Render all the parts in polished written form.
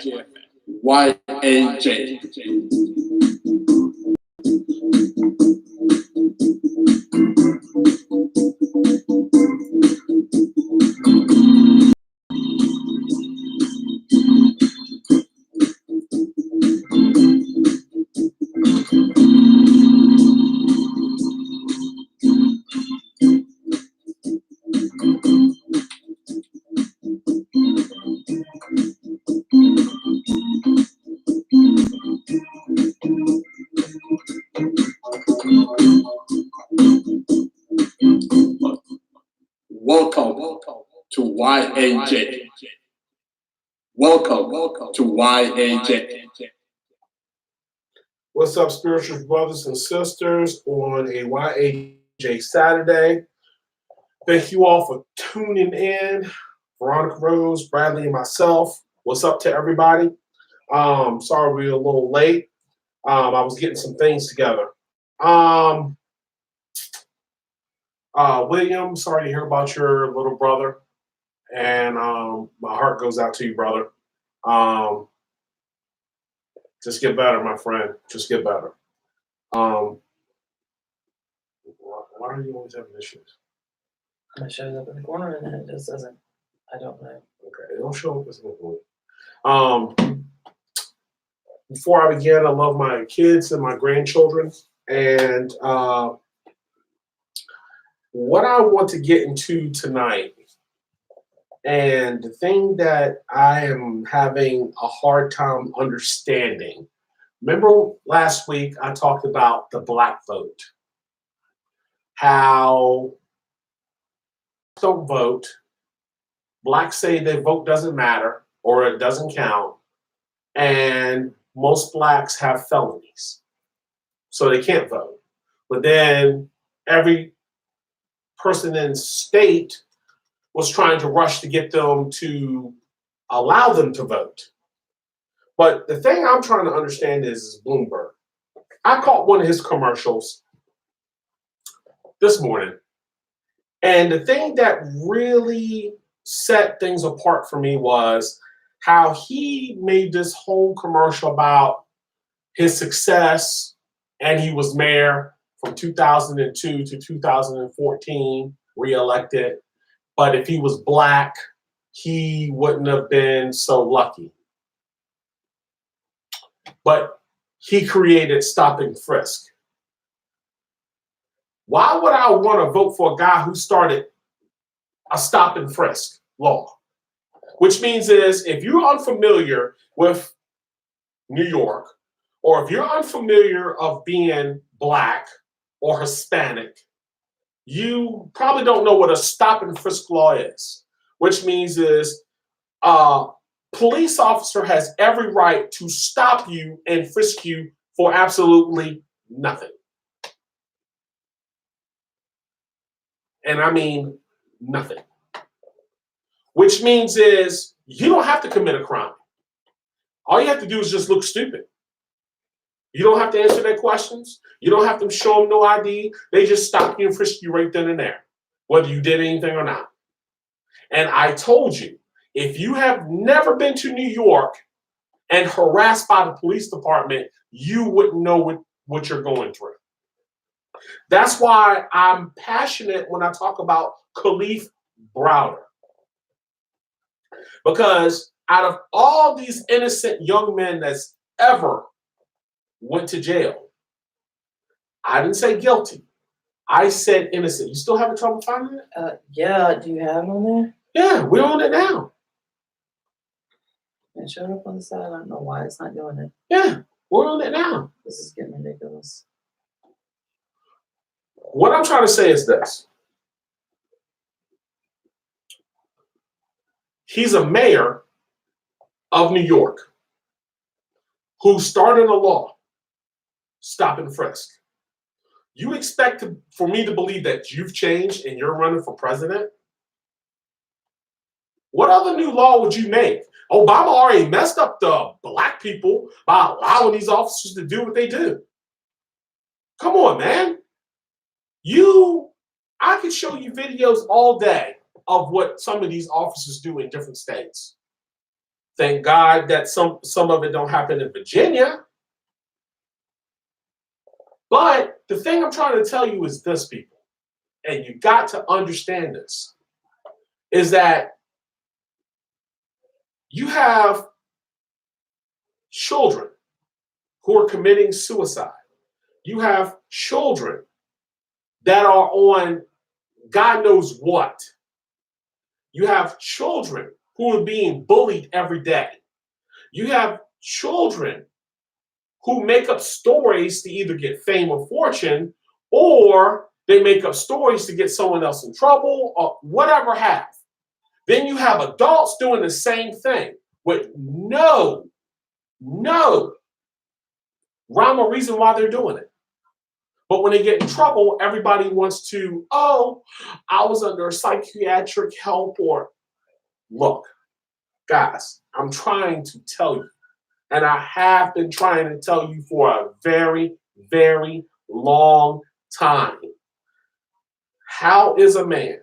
YAJ. Welcome to YAJ. Welcome to YAJ. What's up, spiritual brothers and sisters, on a YAJ Saturday? Thank you all for tuning in. Veronica Rose, Bradley, and myself. What's up to everybody? Sorry we're a little late. I was getting some things together. William, sorry to hear about your little brother. And my heart goes out to you, brother. Just get better, my friend. Just get better. Why are you always having issues? It shows up in the corner and then it just doesn't. I don't know. Okay, it don't show up as a corner. Before I begin, I love my kids and my grandchildren. And what I want to get into tonight, and the thing that I am having a hard time understanding. Remember last week I talked about the black vote. How don't vote. Blacks say their vote doesn't matter or it doesn't count. And most blacks have felonies. So they can't vote. But then every person in the state was trying to rush to get them to allow them to vote. But the thing I'm trying to understand is Bloomberg. I caught one of his commercials this morning. And the thing that really set things apart for me was how he made this whole commercial about his success, and he was mayor from 2002 to 2014, reelected. But if he was black, he wouldn't have been so lucky. But he created stop and frisk. Why would I want to vote for a guy who started a stop and frisk law? Which means is if you're unfamiliar with New York, or if you're unfamiliar of being black or Hispanic, you probably don't know what a stop and frisk law is, which means is a police officer has every right to stop you and frisk you for absolutely nothing. And I mean nothing. Which means is you don't have to commit a crime. All you have to do is just look stupid. You don't have to answer their questions. You don't have to show them no ID. They just stop you and frisk you right then and there, whether you did anything or not. And I told you, if you have never been to New York and harassed by the police department, you wouldn't know what you're going through. That's why I'm passionate when I talk about Khalif Browder. Because out of all these innocent young men that's ever went to jail, I didn't say guilty. I said innocent. You still having trouble finding it? Yeah. Do you have it on there? Yeah, we're on it now. It showed up on the side. I don't know why it's not doing it. Yeah, we're on it now. This is getting ridiculous. What I'm trying to say is this. He's a mayor of New York who started a law, stop and frisk. You expect for me to believe that you've changed and you're running for president? What other new law would you make? Obama already messed up the black people by allowing these officers to do what they do. Come on, man. I could show you videos all day of what some of these officers do in different states. Thank God that some of it don't happen in Virginia. But the thing I'm trying to tell you is this, people, and you got to understand this, is that you have children who are committing suicide. You have children that are on God knows what. You have children who are being bullied every day. You have children who make up stories to either get fame or fortune, or they make up stories to get someone else in trouble or whatever have. Then you have adults doing the same thing with no rhyme or reason why they're doing it. But when they get in trouble, everybody wants to, oh, I was under psychiatric help, or look, guys, I'm trying to tell you, and I have been trying to tell you for a very, very long time. How is a man,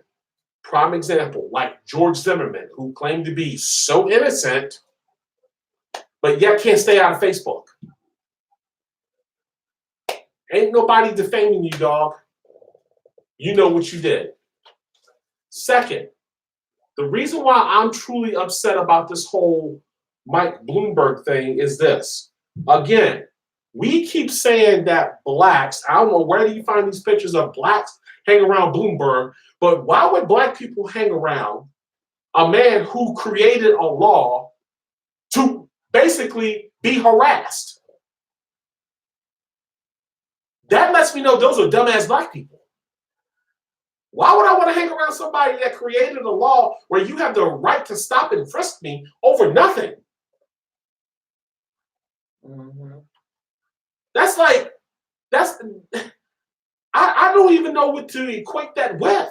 prime example, like George Zimmerman, who claimed to be so innocent, but yet can't stay out of Facebook? Ain't nobody defaming you, dog. You know what you did. Second, the reason why I'm truly upset about this whole Mike Bloomberg thing is this. Again, we keep saying that blacks, I don't know where do you find these pictures of blacks hang around Bloomberg, but why would black people hang around a man who created a law to basically be harassed? That lets me know those are dumbass black people. Why would I want to hang around somebody that created a law where you have the right to stop and frisk me over nothing? Mm-hmm. I don't even know what to equate that with.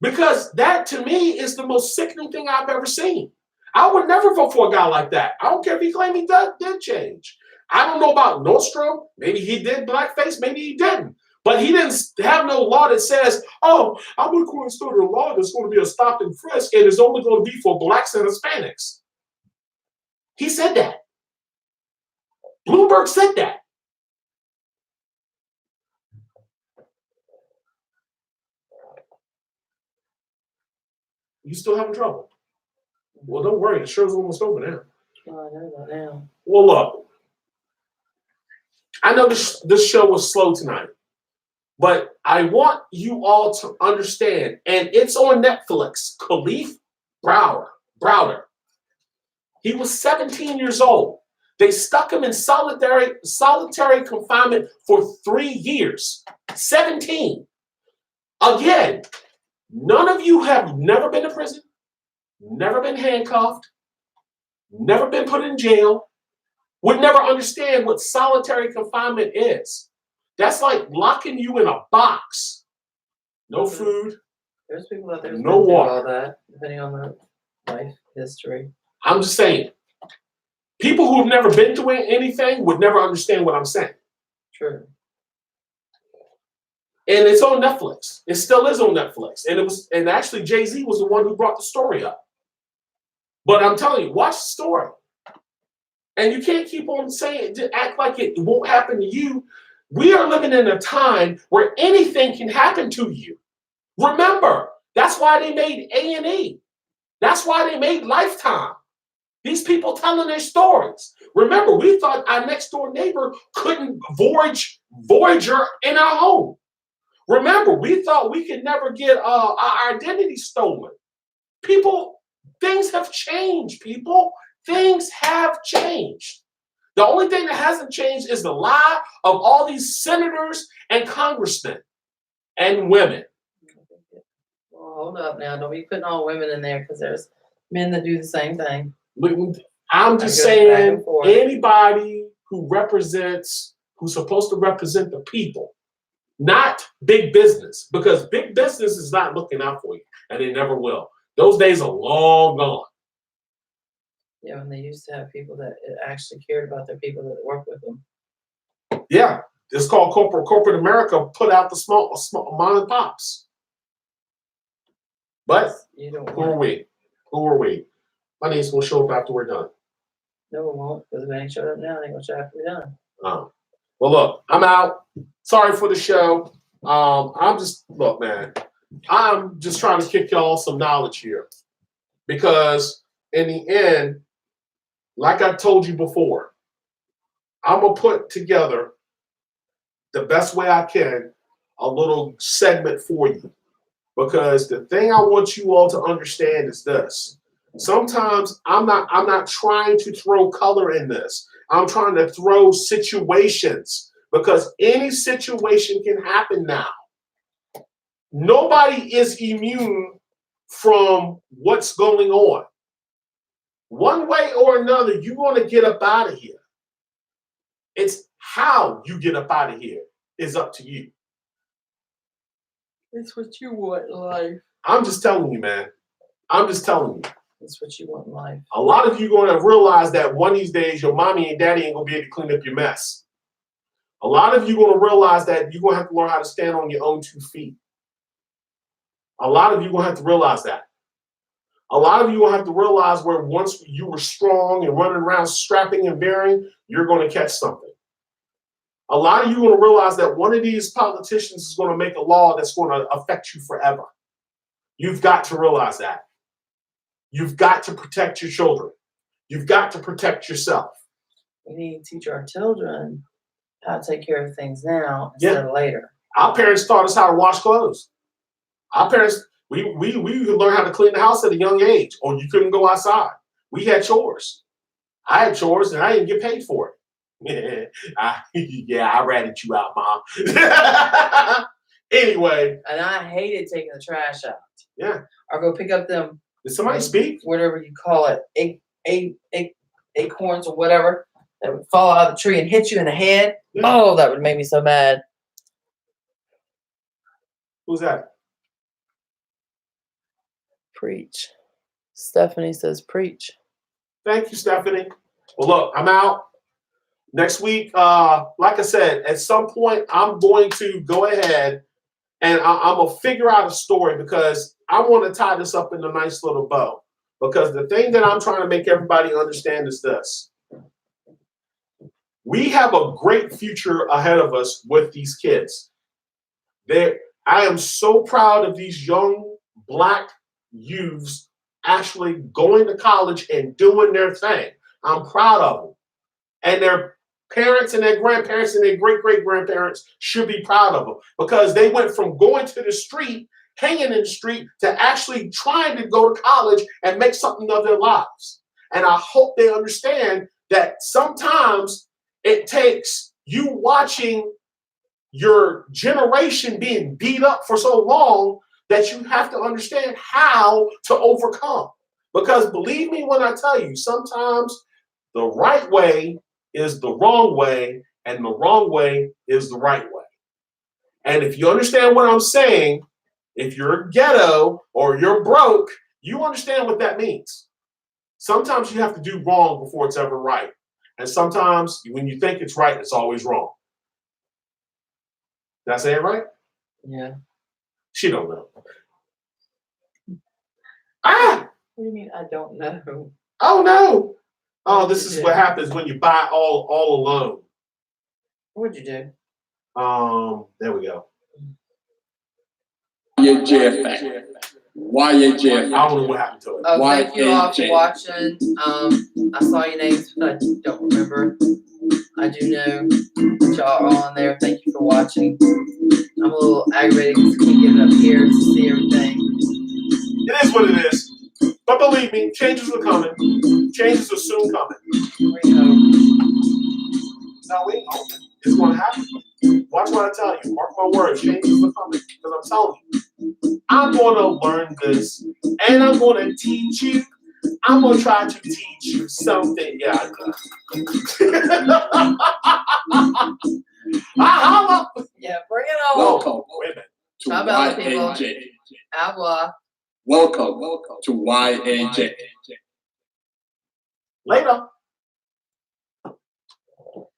Because that to me is the most sickening thing I've ever seen. I would never vote for a guy like that. I don't care if he claimed he did change. I don't know about Nordstrom. Maybe he did blackface, maybe he didn't. But he didn't have no law that says, oh, I'm going to start a law that's going to be a stop and frisk and it's only going to be for blacks and Hispanics. He said that. Bloomberg said that. You still having trouble? Well, don't worry. The show's almost over now. Oh, I know that now. Well, look. I know this show was slow tonight, but I want you all to understand, and it's on Netflix, Khalif Browder. He was 17 years old. They stuck him in solitary confinement for 3 years. 17. Again, none of you have never been to prison, never been handcuffed, never been put in jail, would never understand what solitary confinement is. That's like locking you in a box. No food. There's people out there no water. all that, depending on their life history. I'm just saying, people who have never been through anything would never understand what I'm saying. True. And it's on Netflix. It still is on Netflix. And actually Jay-Z was the one who brought the story up. But I'm telling you, watch the story. And you can't keep on saying, act like it won't happen to you. We are living in a time where anything can happen to you. Remember, that's why they made A&E. That's why they made Lifetime. These people telling their stories. Remember, we thought our next door neighbor couldn't Voyager in our home. Remember, we thought we could never get our identity stolen. People, things have changed, people. Things have changed. The only thing that hasn't changed is the lie of all these senators and congressmen and women. Well, hold up now. Don't be putting all women in there because there's men that do the same thing. I'm just saying anybody who represents, who's supposed to represent the people, not big business, because big business is not looking out for you, and they never will. Those days are long gone. Yeah, when they used to have people that actually cared about their people that work with them. Yeah, it's called corporate America. Put out the small mom and pops. But who are we? Who are we? My name's gonna show up after we're done. No, it won't, because if it ain't showed up now, they ain't gonna show up after we're done. Oh. Well, look, I'm out. Sorry for the show. Look, man, I'm just trying to kick y'all some knowledge here. Because in the end, like I told you before, I'm going to put together the best way I can a little segment for you. Because the thing I want you all to understand is this. Sometimes I'm not trying to throw color in this. I'm trying to throw situations, because any situation can happen now. Nobody is immune from what's going on. One way or another, you're going to get up out of here. It's how you get up out of here is up to you. It's what you want in life. I'm just telling you, man. I'm just telling you. That's what you want in life. A lot of you are going to realize that one of these days your mommy and daddy ain't going to be able to clean up your mess. A lot of you are going to realize that you're going to have to learn how to stand on your own 2 feet. A lot of you are going to have to realize that. A lot of you will have to realize where once you were strong and running around strapping and bearing, you're going to catch something. A lot of you are going to realize that one of these politicians is going to make a law that's going to affect you forever. You've got to realize that. You've got to protect your children. You've got to protect yourself. We need to teach our children how to take care of things now instead of later. Our parents taught us how to wash clothes. Our parents, we learned how to clean the house at a young age, or you couldn't go outside. We had chores. I had chores and I didn't get paid for it. I ratted you out, Mom. Anyway. And I hated taking the trash out. Yeah. Or go pick up them. Did somebody speak? Whatever you call it, acorns or whatever that would fall out of the tree and hit you in the head. Yeah. Oh, that would make me so mad. Who's that? Preach. Stephanie says preach. Thank you, Stephanie. Well, look, I'm out. Next week, like I said, at some point, I'm going to go ahead and I'm going to figure out a story, because I want to tie this up in a nice little bow. Because the thing that I'm trying to make everybody understand is this. We have a great future ahead of us with these kids. I am so proud of these young Black youths actually going to college and doing their thing. I'm proud of them. And their parents and their grandparents and their great-great-grandparents should be proud of them, because they went from going to the street, hanging in the street, to actually trying to go to college and make something of their lives. And I hope they understand that sometimes it takes you watching your generation being beat up for so long that you have to understand how to overcome. Because believe me when I tell you, sometimes the right way is the wrong way, and the wrong way is the right way. And if you understand what I'm saying, if you're ghetto or you're broke, you understand what that means. Sometimes you have to do wrong before it's ever right. And sometimes when you think it's right, it's always wrong. Did I say it right? Yeah. She don't know. Ah! What do you mean I don't know? Oh, no. Oh, this is what happens when you buy all alone. What'd you do? There we go. YAJ. I don't know what happened to it. Oh, thank you all for watching. I saw your names, but I don't remember. I do know that y'all are on there. Thank you for watching. I'm a little aggravated because I can't get up here to see everything. It is what it is. But believe me, changes are coming. Changes are soon coming. We hope. No, we ain't hoping. It's going to happen. Watch what I tell you. Mark my words. Changes are coming. Because I'm telling you, I'm going to learn this, and I'm going to teach you. I'm going to try to teach you something. Yeah, I know. Yeah, bring it on. Welcome to How about people? YAJ. Habla. Welcome to YAJ. Later.